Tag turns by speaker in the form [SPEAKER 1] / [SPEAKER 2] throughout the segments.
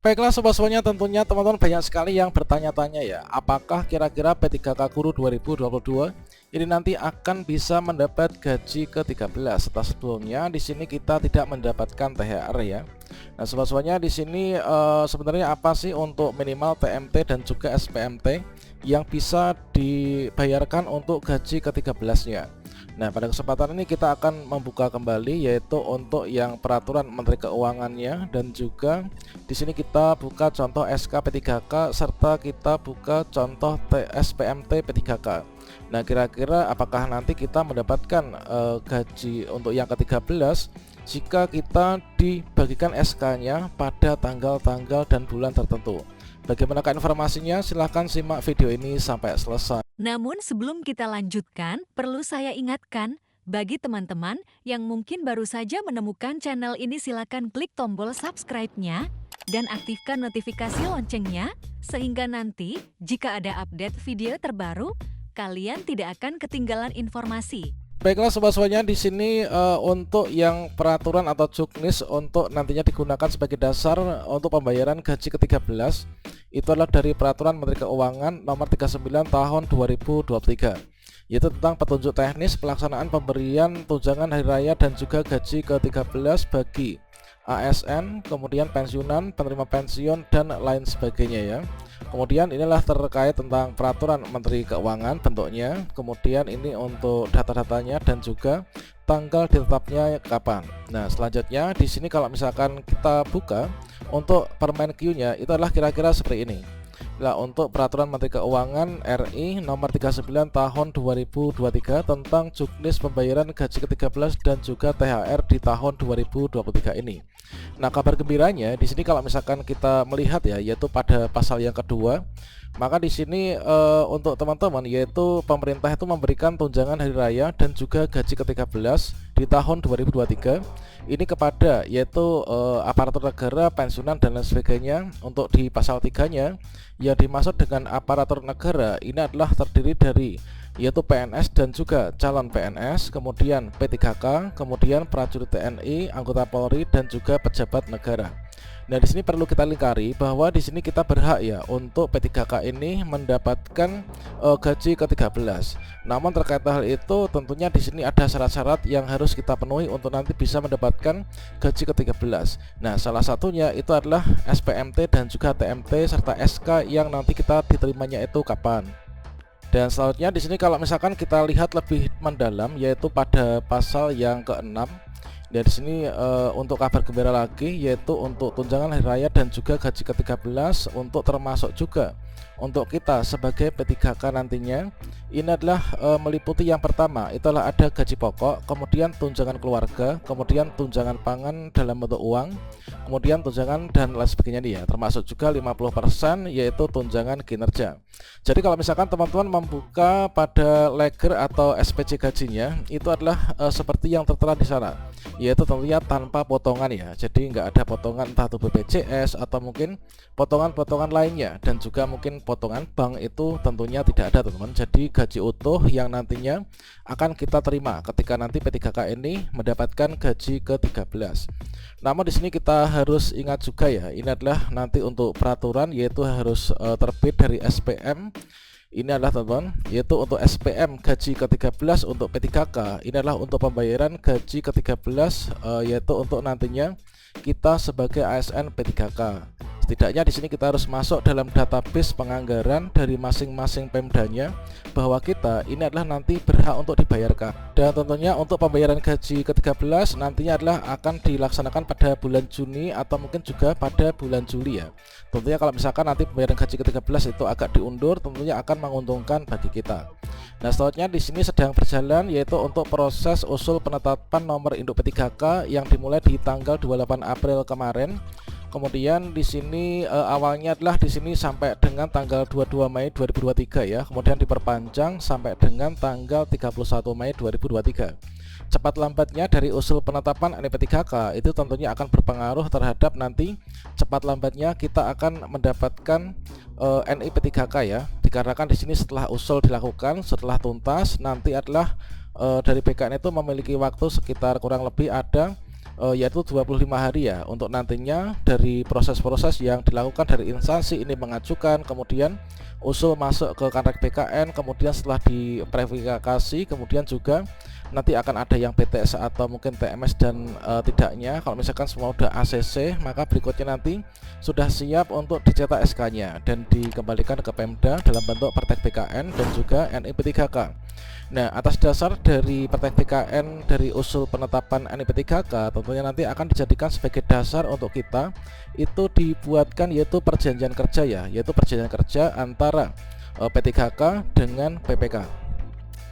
[SPEAKER 1] Baiklah sobat semuanya, tentunya teman-teman banyak sekali yang bertanya-tanya ya, apakah kira-kira P3K Guru 2022 ini nanti akan bisa mendapat gaji ke-13 setelah sebelumnya di sini kita tidak mendapatkan THR ya. Nah, sobat semuanya di sini sebenarnya apa sih untuk minimal TMT dan juga SPMT yang bisa dibayarkan untuk gaji ke-13-nya? Nah, pada kesempatan ini kita akan membuka kembali yaitu untuk yang peraturan Menteri Keuangannya dan juga di sini kita buka contoh SK P3K serta kita buka contoh SPMT P3K. Nah, kira-kira apakah nanti kita mendapatkan gaji untuk yang ke-13 jika kita dibagikan SK-nya pada tanggal-tanggal dan bulan tertentu? Bagaimanakah informasinya? Silahkan simak video ini sampai selesai.
[SPEAKER 2] Namun sebelum kita lanjutkan, perlu saya ingatkan, bagi teman-teman yang mungkin baru saja menemukan channel ini silakan klik tombol subscribe-nya dan aktifkan notifikasi loncengnya, sehingga nanti jika ada update video terbaru, kalian tidak akan ketinggalan informasi.
[SPEAKER 1] Baiklah sobat semuanya, di sini untuk yang peraturan atau juknis untuk nantinya digunakan sebagai dasar untuk pembayaran gaji ke-13 itu adalah dari peraturan Menteri Keuangan nomor 39 tahun 2023, yaitu tentang petunjuk teknis pelaksanaan pemberian tunjangan hari raya dan juga gaji ke-13 bagi ASN, kemudian pensiunan, penerima pensiun dan lain sebagainya ya. Kemudian inilah terkait tentang peraturan Menteri Keuangan bentuknya, kemudian ini untuk data-datanya dan juga tanggal ditetapnya kapan. Nah, selanjutnya di sini kalau misalkan kita buka untuk Permenkyu-nya itu adalah kira-kira seperti ini. Nah, untuk peraturan Menteri Keuangan RI nomor 39 tahun 2023 tentang juknis pembayaran gaji ke-13 dan juga THR di tahun 2023 ini. Nah, kabar gembiranya di sini kalau misalkan kita melihat ya, yaitu pada pasal yang kedua, maka di sini untuk teman-teman yaitu pemerintah itu memberikan tunjangan hari raya dan juga gaji ke-13 di tahun 2023 ini kepada yaitu aparatur negara, pensiunan dan lain sebagainya. Untuk di pasal 3-nya yang dimaksud dengan aparatur negara ini adalah terdiri dari yaitu PNS dan juga calon PNS, kemudian P3K, kemudian prajurit TNI, anggota Polri dan juga pejabat negara. Nah, di sini perlu kita lingkari bahwa di sini kita berhak ya untuk P3K ini mendapatkan gaji ke-13. Namun terkait hal itu tentunya di sini ada syarat-syarat yang harus kita penuhi untuk nanti bisa mendapatkan gaji ke-13. Nah, salah satunya itu adalah SPMT dan juga TMT serta SK yang nanti kita diterimanya itu kapan. Dan selanjutnya di sini kalau misalkan kita lihat lebih mendalam yaitu pada pasal yang ke-6. Dan di sini untuk kabar gembira lagi yaitu untuk tunjangan hari raya dan juga gaji ke-13 untuk termasuk juga untuk kita sebagai P3K nantinya ini adalah meliputi yang pertama itu adalah ada gaji pokok, kemudian tunjangan keluarga, kemudian tunjangan pangan dalam bentuk uang, kemudian tunjangan dan lain sebagainya nih ya, termasuk juga 50% yaitu tunjangan kinerja. Jadi kalau misalkan teman-teman membuka pada leger atau SPC gajinya itu adalah seperti yang tertera di sana, yaitu tentunya tanpa potongan ya. Jadi nggak ada potongan entah itu BPJS atau mungkin potongan-potongan lainnya, dan juga mungkin potongan bank itu tentunya tidak ada teman-teman. Jadi gaji utuh yang nantinya akan kita terima ketika nanti P3K ini mendapatkan gaji ke-13. Namun di sini kita harus ingat juga ya, ini adalah nanti untuk peraturan yaitu harus terbit dari SPM. Ini adalah teman-teman yaitu untuk SPM gaji ke-13 untuk P3K ini adalah untuk pembayaran gaji ke-13 yaitu untuk nantinya kita sebagai ASN P3K. Setidaknya di sini kita harus masuk dalam database penganggaran dari masing-masing Pemdanya bahwa kita ini adalah nanti berhak untuk dibayarkan. Dan tentunya untuk pembayaran gaji ke-13 nantinya adalah akan dilaksanakan pada bulan Juni atau mungkin juga pada bulan Juli ya. Tentunya kalau misalkan nanti pembayaran gaji ke-13 itu agak diundur, tentunya akan menguntungkan bagi kita. Nah, selanjutnya di sini sedang berjalan yaitu untuk proses usul penetapan nomor induk P3K yang dimulai di tanggal 28 April kemarin. Kemudian di sini awalnya adalah di sini sampai dengan tanggal 22 Mei 2023 ya. Kemudian diperpanjang sampai dengan tanggal 31 Mei 2023. Cepat lambatnya dari usul penetapan NIP3K itu tentunya akan berpengaruh terhadap nanti cepat lambatnya kita akan mendapatkan NIP3K ya. Dikarenakan di sini setelah usul dilakukan, setelah tuntas nanti adalah dari BKN itu memiliki waktu sekitar kurang lebih ada yaitu 25 hari ya, untuk nantinya dari proses-proses yang dilakukan dari instansi ini mengajukan, kemudian usul masuk ke Kanrek BKN, kemudian setelah diverifikasi, kemudian juga nanti akan ada yang BTS atau mungkin TMS dan tidaknya. Kalau misalkan semua udah ACC, maka berikutnya nanti sudah siap untuk dicetak SK-nya dan dikembalikan ke Pemda dalam bentuk Pertek BKN dan juga NIP3K. Nah, atas dasar dari Pertek BKN dari usul penetapan NIP3K, tentunya nanti akan dijadikan sebagai dasar untuk kita itu dibuatkan yaitu perjanjian kerja ya, yaitu perjanjian kerja antara P3K dengan PPK.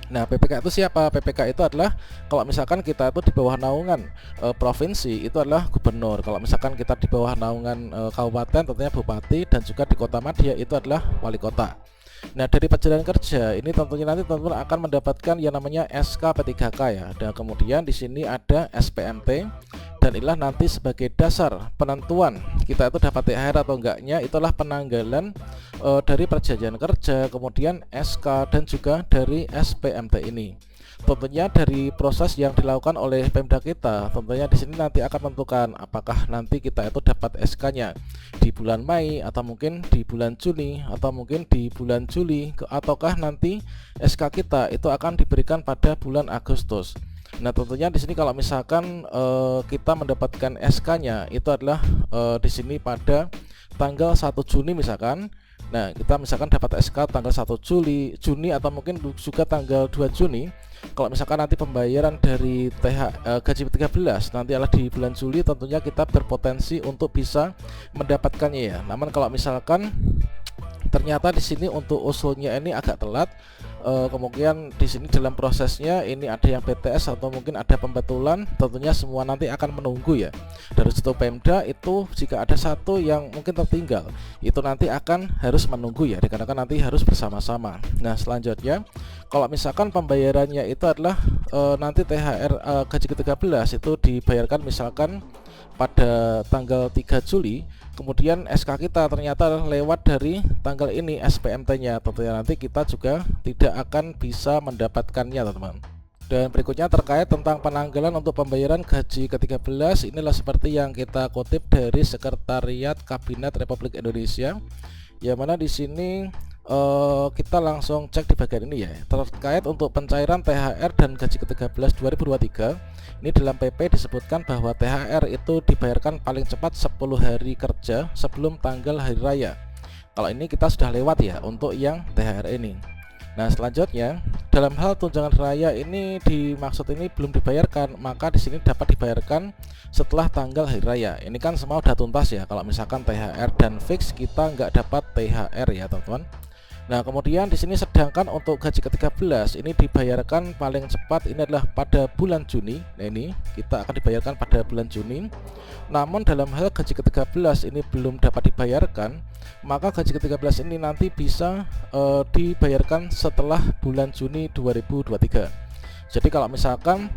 [SPEAKER 1] Nah, PPK itu siapa? PPK itu adalah kalau misalkan kita itu di bawah naungan provinsi, itu adalah gubernur. Kalau misalkan kita di bawah naungan kabupaten, tentunya bupati, dan juga di Kota Madya itu adalah wali kota. Nah, dari perjalanan kerja ini tentunya nanti teman-teman akan mendapatkan yang namanya SK P3K ya. Dan kemudian di sini ada SPMT, dan inilah nanti sebagai dasar penentuan kita itu dapat THR atau enggaknya, itulah penanggalan dari perjanjian kerja, kemudian SK dan juga dari SPMT ini. Tentunya dari proses yang dilakukan oleh Pemda kita, tentunya di sini nanti akan menentukan apakah nanti kita itu dapat SK-nya di bulan Mei atau mungkin di bulan Juni atau mungkin di bulan Juli, ataukah nanti SK kita itu akan diberikan pada bulan Agustus. Nah, tentunya di sini kalau misalkan kita mendapatkan SK-nya itu adalah di sini pada tanggal 1 Juni misalkan. Nah, kita misalkan dapat SK tanggal 1 Juni atau mungkin juga tanggal 2 Juni. Kalau misalkan nanti pembayaran dari gaji ke-13 nanti adalah di bulan Juli, tentunya kita berpotensi untuk bisa mendapatkannya ya. Namun kalau misalkan ternyata di sini untuk usulnya ini agak telat, kemungkinan di sini dalam prosesnya ini ada yang BTS atau mungkin ada pembetulan, tentunya semua nanti akan menunggu ya. Dari situ Pemda itu jika ada satu yang mungkin tertinggal, itu nanti akan harus menunggu ya, dikarenakan nanti harus bersama-sama. Nah, selanjutnya kalau misalkan pembayarannya itu adalah nanti THR gaji ke-13 itu dibayarkan misalkan pada tanggal 3 Juli, kemudian SK kita ternyata lewat dari tanggal ini SPMT-nya, tentunya nanti kita juga tidak akan bisa mendapatkannya teman-teman. Dan berikutnya terkait tentang penanggalan untuk pembayaran gaji ke-13, inilah seperti yang kita kutip dari Sekretariat Kabinet Republik Indonesia, yang mana di sini kita langsung cek di bagian ini ya, terkait untuk pencairan THR dan gaji ke-13 2023. Ini dalam PP disebutkan bahwa THR itu dibayarkan paling cepat 10 hari kerja sebelum tanggal hari raya. Kalau ini kita sudah lewat ya untuk yang THR ini. Nah, selanjutnya dalam hal tunjangan raya ini dimaksud ini belum dibayarkan, maka di sini dapat dibayarkan setelah tanggal hari raya. Ini kan semua udah tuntas ya. Kalau misalkan THR dan fix kita nggak dapat THR ya teman-teman. Nah, kemudian di sini sedangkan untuk gaji ke-13 ini dibayarkan paling cepat ini adalah pada bulan Juni. Nah, ini kita akan dibayarkan pada bulan Juni. Namun dalam hal gaji ke-13 ini belum dapat dibayarkan, maka gaji ke-13 ini nanti bisa dibayarkan setelah bulan Juni 2023. Jadi kalau misalkan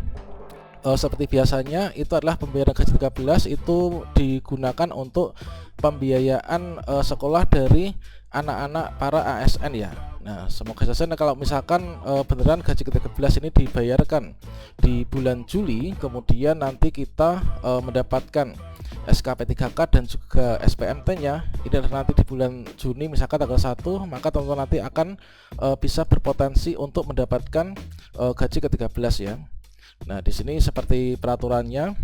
[SPEAKER 1] seperti biasanya itu adalah pembayaran gaji ke-13 itu digunakan untuk pembiayaan sekolah dari anak-anak para ASN ya. Nah, semoga saja kalau misalkan beneran gaji ke-13 ini dibayarkan di bulan Juli, kemudian nanti kita mendapatkan SK P3K dan juga SPMT-nya ini adalah nanti di bulan Juni misalkan tanggal 1, maka tentu nanti akan bisa berpotensi untuk mendapatkan gaji ke-13 ya. Nah, di sini seperti peraturannya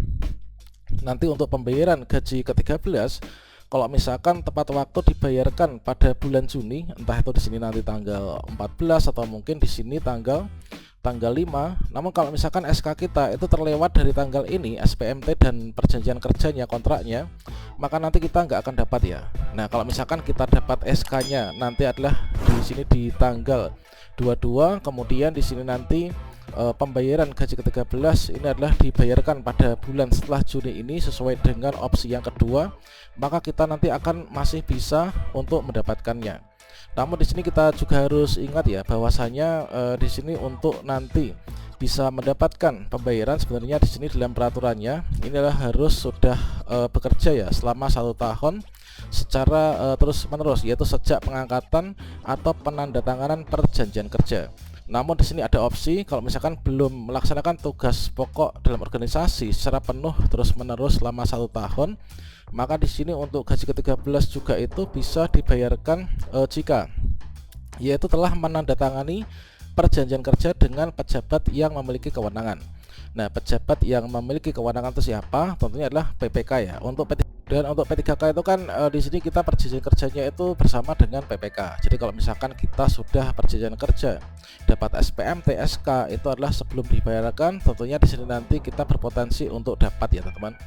[SPEAKER 1] nanti untuk pembayaran gaji ke-13, kalau misalkan tepat waktu dibayarkan pada bulan Juni, entah itu di sini nanti tanggal 14 atau mungkin di sini tanggal 5. Namun kalau misalkan SK kita itu terlewat dari tanggal ini, SPMT dan perjanjian kerjanya, kontraknya, maka nanti kita nggak akan dapat ya. Nah, kalau misalkan kita dapat SK-nya nanti adalah di sini di tanggal 22, kemudian di sini nanti pembayaran gaji ke-13 ini adalah dibayarkan pada bulan setelah Juni ini sesuai dengan opsi yang kedua, maka kita nanti akan masih bisa untuk mendapatkannya. Namun di sini kita juga harus ingat ya bahwasanya di sini untuk nanti bisa mendapatkan pembayaran sebenarnya di sini dalam peraturannya ini adalah harus sudah bekerja ya selama 1 tahun secara terus menerus, yaitu sejak pengangkatan atau penandatanganan perjanjian kerja. Namun di sini ada opsi kalau misalkan belum melaksanakan tugas pokok dalam organisasi secara penuh terus-menerus selama 1 tahun, maka di sini untuk gaji ke-13 juga itu bisa dibayarkan jika yaitu telah menandatangani perjanjian kerja dengan pejabat yang memiliki kewenangan. Nah, pejabat yang memiliki kewenangan itu siapa? Tentunya adalah PPK ya. Dan untuk P3K itu kan di sini kita perjanjian kerjanya itu bersama dengan PPK. Jadi kalau misalkan kita sudah perjanjian kerja dapat SPM, TSK itu adalah sebelum dibayarkan, tentunya di sini nanti kita berpotensi untuk dapat ya teman-teman.